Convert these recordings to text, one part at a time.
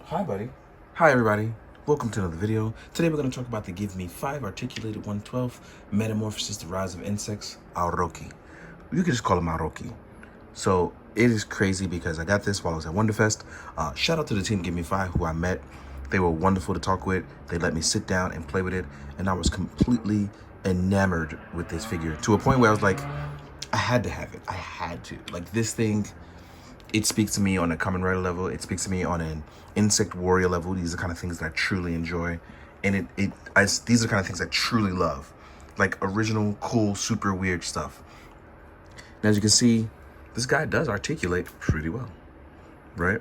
Hi, buddy. Hi, everybody. Welcome to another video. Today we're going to talk about the GiveMeFive Articulated 112 Metamorphosis, the Rise of Insects, Aroki. You can just call him Aroki. So it is crazy because I got this while I was at Wonderfest. Shout out to the team GiveMeFive who I met. They were wonderful to talk with. They let me sit down and play with it. And I was completely enamored with this figure to a point where I was like, I had to have it. I had to. Like, this thing, it speaks to me on a Kamen Rider level. It speaks to me on an Insect Warrior level. These are the kind of things that I truly enjoy. And these are the kind of things I truly love. Like original, cool, super weird stuff. And as you can see, this guy does articulate pretty well, right?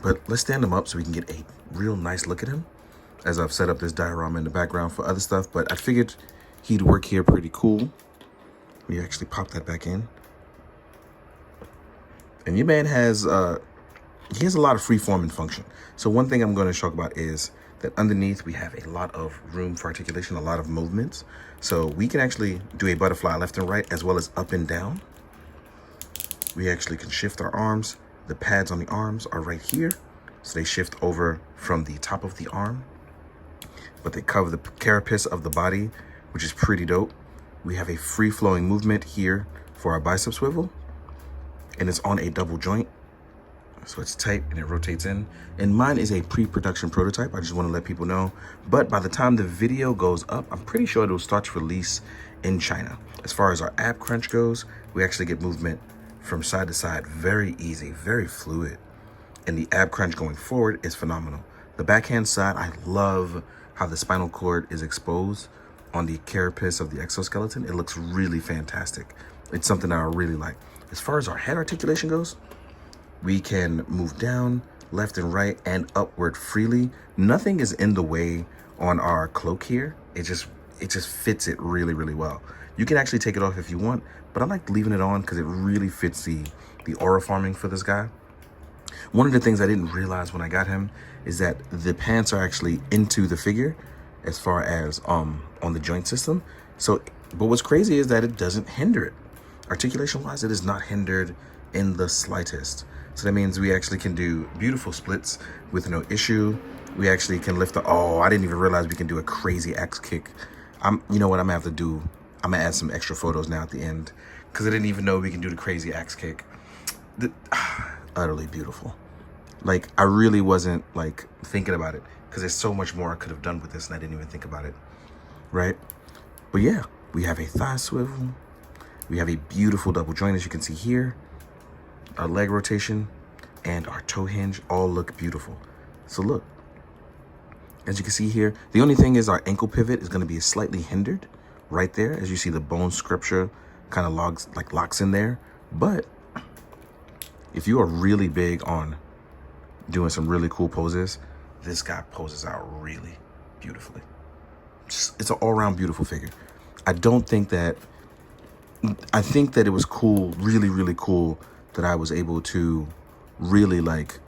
But let's stand him up so we can get a real nice look at him, as I've set up this diorama in the background for other stuff. But I figured he'd work here pretty cool. We actually pop that back in. And your man has, he has a lot of free-forming function. So one thing I'm going to talk about is that underneath we have a lot of room for articulation, a lot of movements. So we can actually do a butterfly left and right as well as up and down. We actually can shift our arms. The pads on the arms are right here. So they shift over from the top of the arm, but they cover the carapace of the body, which is pretty dope. We have a free-flowing movement here for our bicep swivel, and it's on a double joint. So it's tight and it rotates in. And mine is a pre-production prototype. I just want to let people know. But by the time the video goes up, I'm pretty sure it'll start to release in China. As far as our ab crunch goes, we actually get movement from side to side. Very easy, very fluid. And the ab crunch going forward is phenomenal. The backhand side, I love how the spinal cord is exposed on the carapace of the exoskeleton. It looks really fantastic. It's something that I really like. As far as our head articulation goes, we can move down, left and right, and upward freely. Nothing is in the way on our cloak here. It just fits it really, really well. You can actually take it off if you want, but I like leaving it on because it really fits the aura farming for this guy. One of the things I didn't realize when I got him is that the pants are actually into the figure as far as on the joint system. So, but what's crazy is that it doesn't hinder it. Articulation-wise, it is not hindered in the slightest. So that means we actually can do beautiful splits with no issue. We actually can lift oh, I didn't even realize we can do a crazy axe kick. You know what I'm gonna add some extra photos now at the end, because I didn't even know we can do the crazy axe kick. Utterly beautiful. Like, I really wasn't like thinking about it, because there's so much more I could have done with this and I didn't even think about it, right? But yeah, we have a thigh swivel. We have a beautiful double joint, as you can see here. Our leg rotation and our toe hinge all look beautiful. So look, as you can see here, the only thing is our ankle pivot is going to be slightly hindered right there. As you see, the bone sculpture kind of locks in there. But if you are really big on doing some really cool poses, this guy poses out really beautifully. It's an all-around beautiful figure. I think that it was cool, really, really cool, that I was able to really like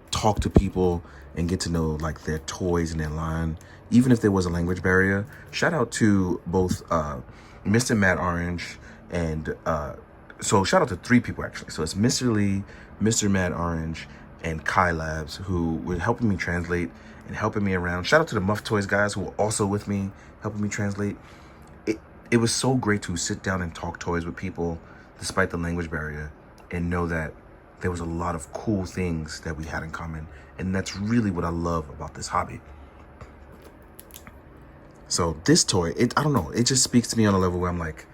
talk to people and get to know like their toys and their line, even if there was a language barrier. Shout out to both Mr. Matt Orange and so shout out to 3 people actually. So it's Mr. Lee, Mr. Matt Orange, and Kai Labs, who were helping me translate and helping me around. Shout out to the Muff Toys guys who were also with me helping me translate. It was so great to sit down and talk toys with people despite the language barrier and know that there was a lot of cool things that we had in common. And that's really what I love about this hobby. So this toy, I don't know, it just speaks to me on a level where I'm like,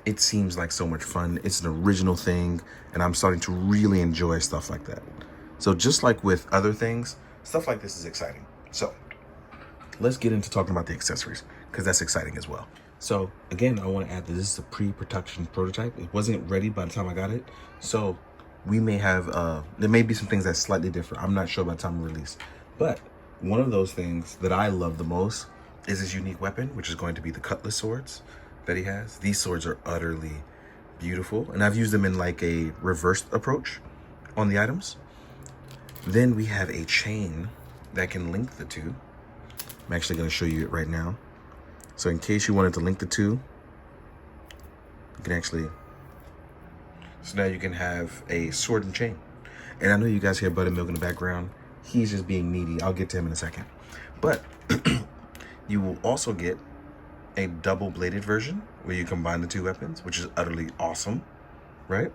it seems like so much fun. It's an original thing, and I'm starting to really enjoy stuff like that. So just like with other things, stuff like this is exciting. So let's get into talking about the accessories, because that's exciting as well. So again, I want to add that this is a pre-production prototype. It wasn't ready by the time I got it. So we may have, there may be some things that's slightly different. I'm not sure by the time we release. But one of those things that I love the most is his unique weapon, which is going to be the cutlass swords that he has. These swords are utterly beautiful. And I've used them in like a reversed approach on the items. Then we have a chain that can link the two. I'm actually going to show you it right now. So in case you wanted to link the two, you can actually, so now you can have a sword and chain. And I know you guys hear buttermilk in the background. he's just being needy. I'll get to him in a second. But you will also get a double-bladed version where you combine the two weapons, which is utterly awesome, right?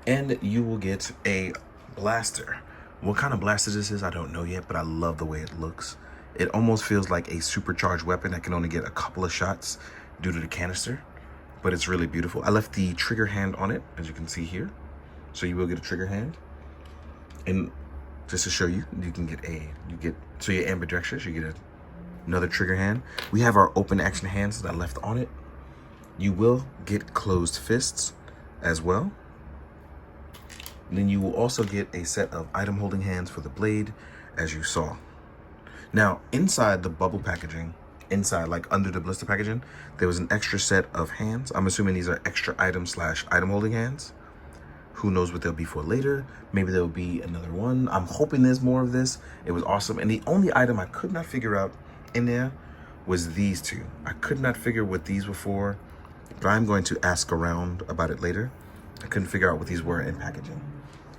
And you will get a blaster. What kind of blaster this is, I don't know yet, but I love the way it looks. It almost feels like a supercharged weapon that can only get a couple of shots due to the canister, but it's really beautiful. I left the trigger hand on it, as you can see here. So you will get a trigger hand. And just to show you, you get, so you're ambidextrous, you get another trigger hand. We have our open action hands that I left on it. You will get closed fists as well. And then you will also get a set of item holding hands for the blade, as you saw. Now, inside the bubble packaging, inside, like under the blister packaging, there was an extra set of hands. I'm assuming these are extra item / item holding hands. Who knows what they'll be for later. Maybe there'll be another one. I'm hoping there's more of this. It was awesome. And the only item I could not figure out in there was these two. I could not figure what these were for, but I'm going to ask around about it later. I couldn't figure out what these were in packaging.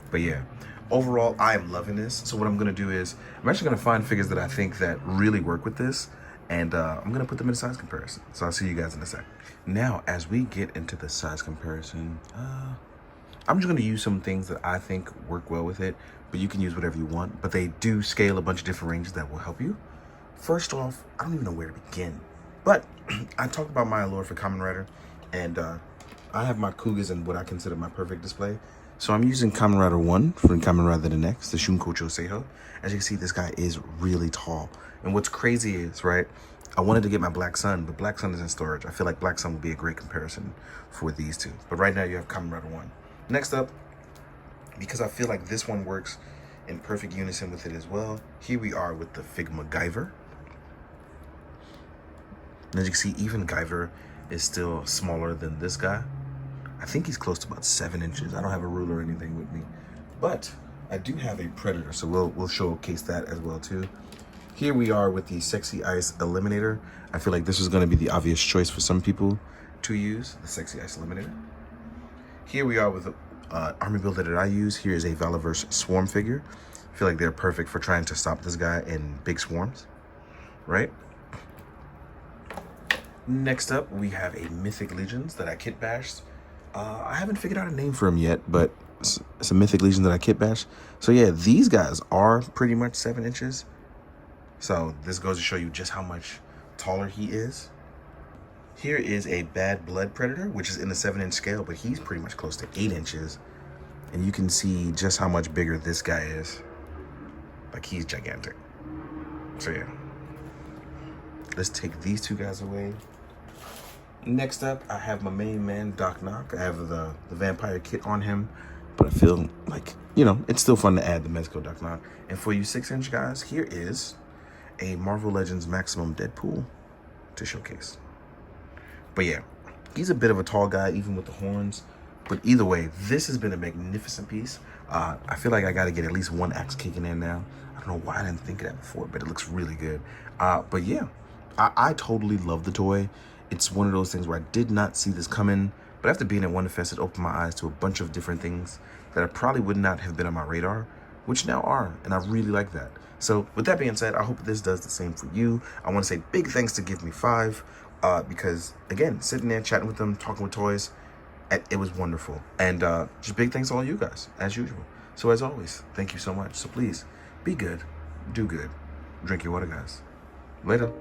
But yeah, overall, I am loving this. So what I'm gonna do is, I'm actually gonna find figures that I think that really work with this, and I'm gonna put them in a size comparison. So I'll see you guys in a sec. Now, as we get into the size comparison, I'm just gonna use some things that I think work well with it, but you can use whatever you want, but they do scale a bunch of different ranges that will help you. First off, I don't even know where to begin, but I talked about my allure for Kamen Rider, and I have my Kugas in what I consider my perfect display. So I'm using Kamen Rider 1 from Kamen Rider the Next, the Shunkocho Seiho. As you can see, this guy is really tall. And what's crazy is, right, I wanted to get my Black Sun, but Black Sun is in storage. I feel like Black Sun would be a great comparison for these two. But right now you have Kamen Rider 1. Next up, because I feel like this one works in perfect unison with it as well, here we are with the Figma Guyver. And as you can see, even Guyver is still smaller than this guy. I think he's close to about 7 inches. I don't have a ruler or anything with me, but I do have a Predator, so we'll showcase that as well too. Here we are with the Sexy Ice Eliminator. I feel like this is going to be the obvious choice for some people to use, the Sexy Ice Eliminator. Here we are with the army builder that I use. Here is a Valaverse Swarm figure. I feel like they're perfect for trying to stop this guy in big swarms, right? Next up, we have a Mythic Legions that I kit bashed. I haven't figured out a name for him yet, but it's a Mythic Legion that I kit bashed. So yeah, these guys are pretty much 7 inches. So this goes to show you just how much taller he is. Here is a Bad Blood Predator, which is in the 7-inch scale, but he's pretty much close to 8 inches. And you can see just how much bigger this guy is. Like, he's gigantic. So yeah. Let's take these two guys away. Next up, I have my main man, Doc Knock. I have the vampire kit on him, but I feel like, you know, it's still fun to add the Mezco Doc Knock. And for you 6-inch guys, here is a Marvel Legends Maximum Deadpool to showcase. But yeah, he's a bit of a tall guy, even with the horns. But either way, this has been a magnificent piece. I feel like I got to get at least one axe kicking in now. I don't know why I didn't think of that before, but it looks really good. But yeah, I totally love the toy. It's one of those things where I did not see this coming, but after being at Wonderfest, it opened my eyes to a bunch of different things that I probably would not have been on my radar, which now are, and I really like that. So with that being said, I hope this does the same for you. I want to say big thanks to GiveMeFive, because again, sitting there chatting with them, talking with toys, it was wonderful. And just big thanks to all you guys, as usual. So as always, thank you so much. So please, be good, do good, drink your water, guys. Later.